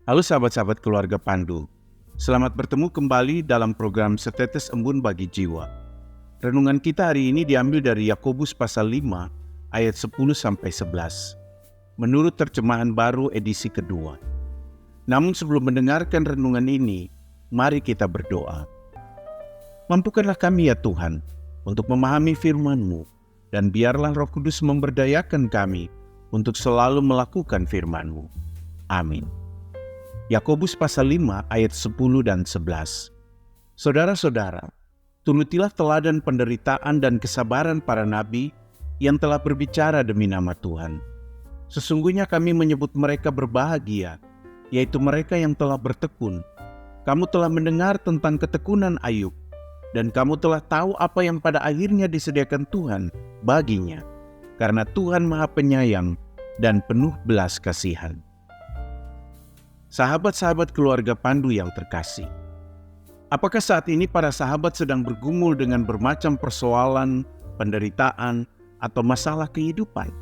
Halo sahabat-sahabat keluarga Pandu, selamat bertemu kembali dalam program Setetes Embun Bagi Jiwa. Renungan kita hari ini diambil dari Yakobus pasal 5 ayat 10-11, menurut terjemahan baru edisi kedua. Namun sebelum mendengarkan renungan ini, mari kita berdoa. Mampukanlah kami ya Tuhan, untuk memahami firman-Mu, dan biarlah Roh Kudus memberdayakan kami untuk selalu melakukan firman-Mu. Amin. Yakobus pasal 5 ayat 10 dan 11. Saudara-saudara, turutilah teladan penderitaan dan kesabaran para nabi yang telah berbicara demi nama Tuhan. Sesungguhnya kami menyebut mereka berbahagia, yaitu mereka yang telah bertekun. Kamu telah mendengar tentang ketekunan Ayub, dan kamu telah tahu apa yang pada akhirnya disediakan Tuhan baginya, karena Tuhan Maha Penyayang dan penuh belas kasihan. Sahabat-sahabat keluarga Pandu yang terkasih, apakah saat ini para sahabat sedang bergumul dengan bermacam persoalan, penderitaan, atau masalah kehidupan?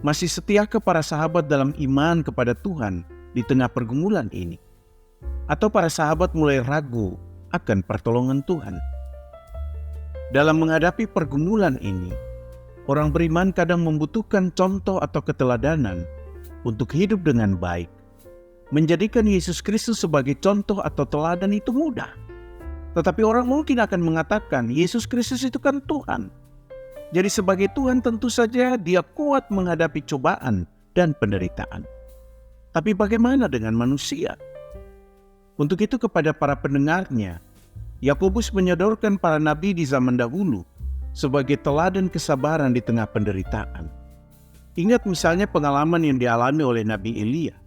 Masih setiakah para sahabat dalam iman kepada Tuhan di tengah pergumulan ini? Atau para sahabat mulai ragu akan pertolongan Tuhan? Dalam menghadapi pergumulan ini, orang beriman kadang membutuhkan contoh atau keteladanan untuk hidup dengan baik. Menjadikan Yesus Kristus sebagai contoh atau teladan itu mudah. Tetapi orang mungkin akan mengatakan, Yesus Kristus itu kan Tuhan. Jadi sebagai Tuhan tentu saja Dia kuat menghadapi cobaan dan penderitaan. Tapi bagaimana dengan manusia? Untuk itu kepada para pendengarnya, Yakobus menyodorkan para nabi di zaman dahulu sebagai teladan kesabaran di tengah penderitaan. Ingat misalnya pengalaman yang dialami oleh Nabi Elia.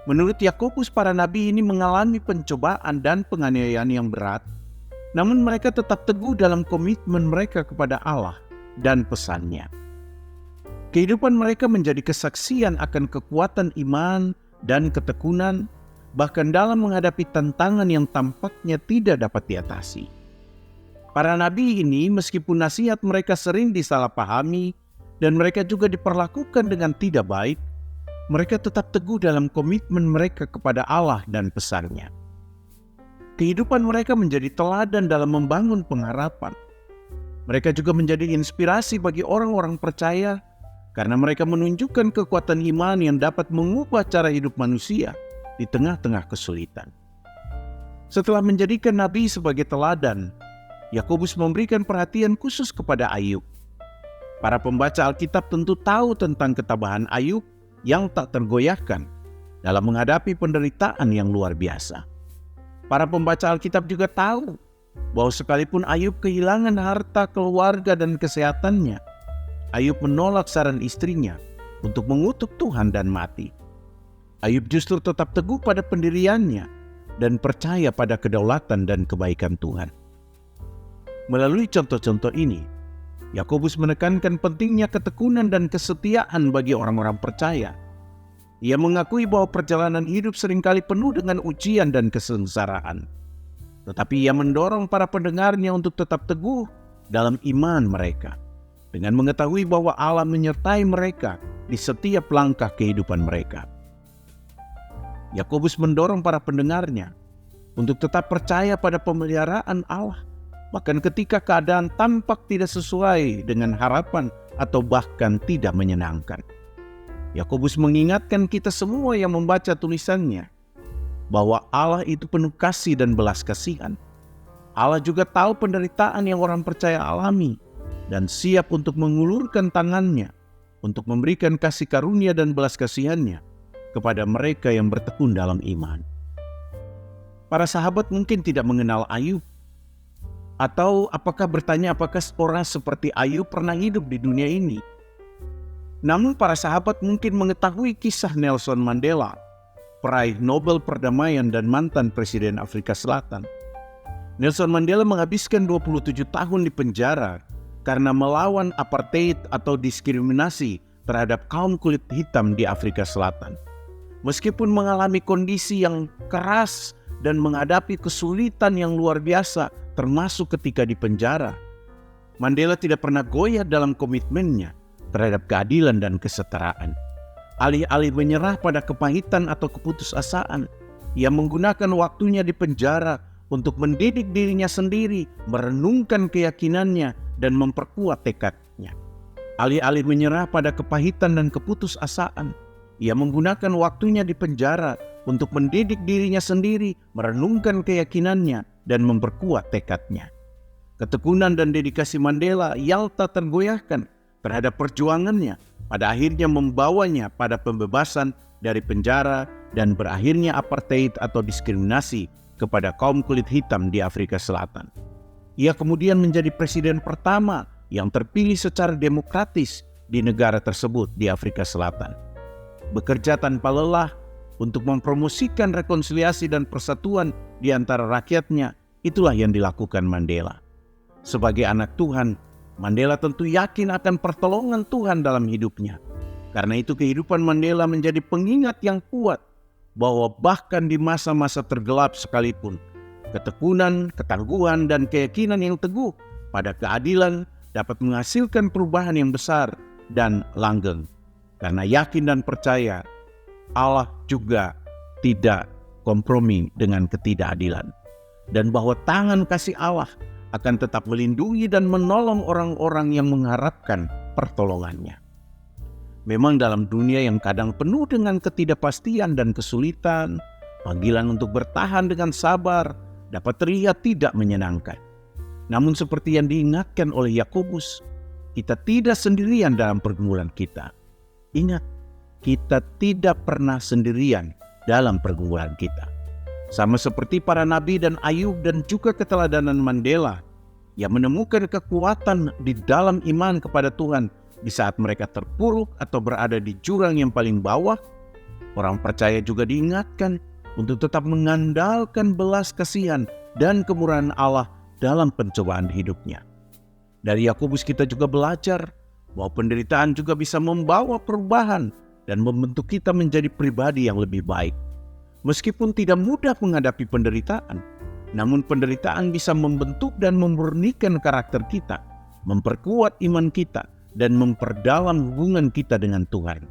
Menurut Yakobus, para nabi ini mengalami pencobaan dan penganiayaan yang berat, namun mereka tetap teguh dalam komitmen mereka kepada Allah dan pesan-Nya. Kehidupan mereka menjadi kesaksian akan kekuatan iman dan ketekunan, bahkan dalam menghadapi tantangan yang tampaknya tidak dapat diatasi. Para nabi ini, meskipun nasihat mereka sering disalahpahami dan mereka juga diperlakukan dengan tidak baik, mereka tetap teguh dalam komitmen mereka kepada Allah dan pesan-Nya. Kehidupan mereka menjadi teladan dalam membangun pengharapan. Mereka juga menjadi inspirasi bagi orang-orang percaya karena mereka menunjukkan kekuatan iman yang dapat mengubah cara hidup manusia di tengah-tengah kesulitan. Setelah menjadikan nabi sebagai teladan, Yakobus memberikan perhatian khusus kepada Ayub. Para pembaca Alkitab tentu tahu tentang ketabahan Ayub yang tak tergoyahkan dalam menghadapi penderitaan yang luar biasa. Para pembaca Alkitab juga tahu bahwa sekalipun Ayub kehilangan harta, keluarga, dan kesehatannya, Ayub menolak saran istrinya untuk mengutuk Tuhan dan mati. Ayub justru tetap teguh pada pendiriannya dan percaya pada kedaulatan dan kebaikan Tuhan. Melalui contoh-contoh ini, Yakobus menekankan pentingnya ketekunan dan kesetiaan bagi orang-orang percaya. Ia mengakui bahwa perjalanan hidup seringkali penuh dengan ujian dan kesengsaraan. Tetapi ia mendorong para pendengarnya untuk tetap teguh dalam iman mereka, dengan mengetahui bahwa Allah menyertai mereka di setiap langkah kehidupan mereka. Yakobus mendorong para pendengarnya untuk tetap percaya pada pemeliharaan Allah, bahkan ketika keadaan tampak tidak sesuai dengan harapan atau bahkan tidak menyenangkan. Yakobus mengingatkan kita semua yang membaca tulisannya bahwa Allah itu penuh kasih dan belas kasihan. Allah juga tahu penderitaan yang orang percaya alami dan siap untuk mengulurkan tangannya untuk memberikan kasih karunia dan belas kasihannya kepada mereka yang bertekun dalam iman. Para sahabat mungkin tidak mengenal Ayub, atau apakah bertanya apakah orang seperti Ayub pernah hidup di dunia ini? Namun para sahabat mungkin mengetahui kisah Nelson Mandela, peraih Nobel Perdamaian dan mantan Presiden Afrika Selatan. Nelson Mandela menghabiskan 27 tahun di penjara karena melawan apartheid atau diskriminasi terhadap kaum kulit hitam di Afrika Selatan. Meskipun mengalami kondisi yang keras dan menghadapi kesulitan yang luar biasa, termasuk ketika di penjara, Mandela tidak pernah goyah dalam komitmennya terhadap keadilan dan kesetaraan. Alih-alih menyerah pada kepahitan atau keputusasaan, ia menggunakan waktunya di penjara untuk mendidik dirinya sendiri, merenungkan keyakinannya, dan memperkuat tekadnya. Alih-alih menyerah pada kepahitan dan keputusasaan, ia menggunakan waktunya di penjara untuk mendidik dirinya sendiri, merenungkan keyakinannya, dan memperkuat tekadnya. Ketekunan dan dedikasi Mandela yang tak tergoyahkan terhadap perjuangannya pada akhirnya membawanya pada pembebasan dari penjara dan berakhirnya apartheid atau diskriminasi kepada kaum kulit hitam di Afrika Selatan. Ia kemudian menjadi presiden pertama yang terpilih secara demokratis di negara tersebut di Afrika Selatan. Bekerja tanpa lelah untuk mempromosikan rekonsiliasi dan persatuan di antara rakyatnya, itulah yang dilakukan Mandela. Sebagai anak Tuhan, Mandela tentu yakin akan pertolongan Tuhan dalam hidupnya. Karena itu kehidupan Mandela menjadi pengingat yang kuat bahwa bahkan di masa-masa tergelap sekalipun, ketekunan, ketangguhan, dan keyakinan yang teguh pada keadilan dapat menghasilkan perubahan yang besar dan langgeng. Karena yakin dan percaya Allah juga tidak kompromi dengan ketidakadilan. Dan bahwa tangan kasih Allah akan tetap melindungi dan menolong orang-orang yang mengharapkan pertolongannya. Memang dalam dunia yang kadang penuh dengan ketidakpastian dan kesulitan, panggilan untuk bertahan dengan sabar dapat terlihat tidak menyenangkan. Namun seperti yang diingatkan oleh Yakobus, kita tidak sendirian dalam pergumulan kita. Ingat, kita tidak pernah sendirian dalam pergumulan kita. Sama seperti para nabi dan Ayub dan juga keteladanan Mandela yang menemukan kekuatan di dalam iman kepada Tuhan di saat mereka terpuruk atau berada di jurang yang paling bawah, orang percaya juga diingatkan untuk tetap mengandalkan belas kasihan dan kemurahan Allah dalam pencobaan hidupnya. Dari Yakobus kita juga belajar bahwa penderitaan juga bisa membawa perubahan dan membentuk kita menjadi pribadi yang lebih baik. Meskipun tidak mudah menghadapi penderitaan, namun penderitaan bisa membentuk dan memurnikan karakter kita, memperkuat iman kita, dan memperdalam hubungan kita dengan Tuhan.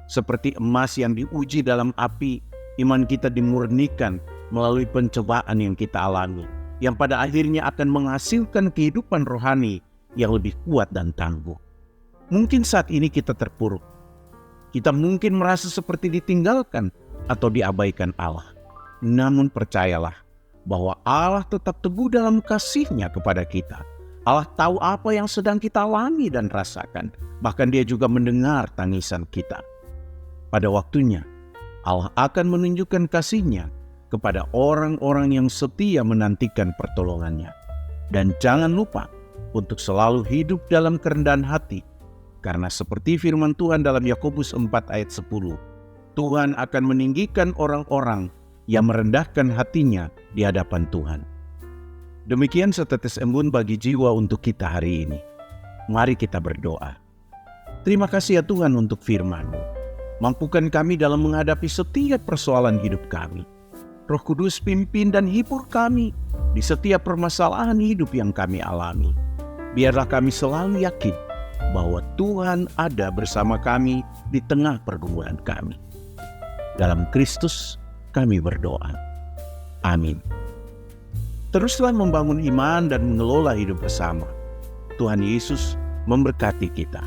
Seperti emas yang diuji dalam api, iman kita dimurnikan melalui pencobaan yang kita alami, yang pada akhirnya akan menghasilkan kehidupan rohani yang lebih kuat dan tangguh. Mungkin saat ini kita terpuruk. Kita mungkin merasa seperti ditinggalkan atau diabaikan Allah. Namun percayalah bahwa Allah tetap teguh dalam kasih-Nya kepada kita. Allah tahu apa yang sedang kita alami dan rasakan. Bahkan Dia juga mendengar tangisan kita. Pada waktunya, Allah akan menunjukkan kasih-Nya kepada orang-orang yang setia menantikan pertolongannya. Dan jangan lupa untuk selalu hidup dalam kerendahan hati. Karena seperti firman Tuhan dalam Yakobus 4 ayat 10, Tuhan akan meninggikan orang-orang yang merendahkan hatinya di hadapan Tuhan. Demikian setetes embun bagi jiwa untuk kita hari ini. Mari kita berdoa. Terima kasih ya Tuhan untuk firman-Mu. Mampukan kami dalam menghadapi setiap persoalan hidup kami. Roh Kudus pimpin dan hibur kami di setiap permasalahan hidup yang kami alami. Biarlah kami selalu yakin bahwa Tuhan ada bersama kami di tengah pergumulan kami. Dalam Kristus kami berdoa. Amin. Teruslah membangun iman dan mengelola hidup bersama. Tuhan Yesus memberkati kita.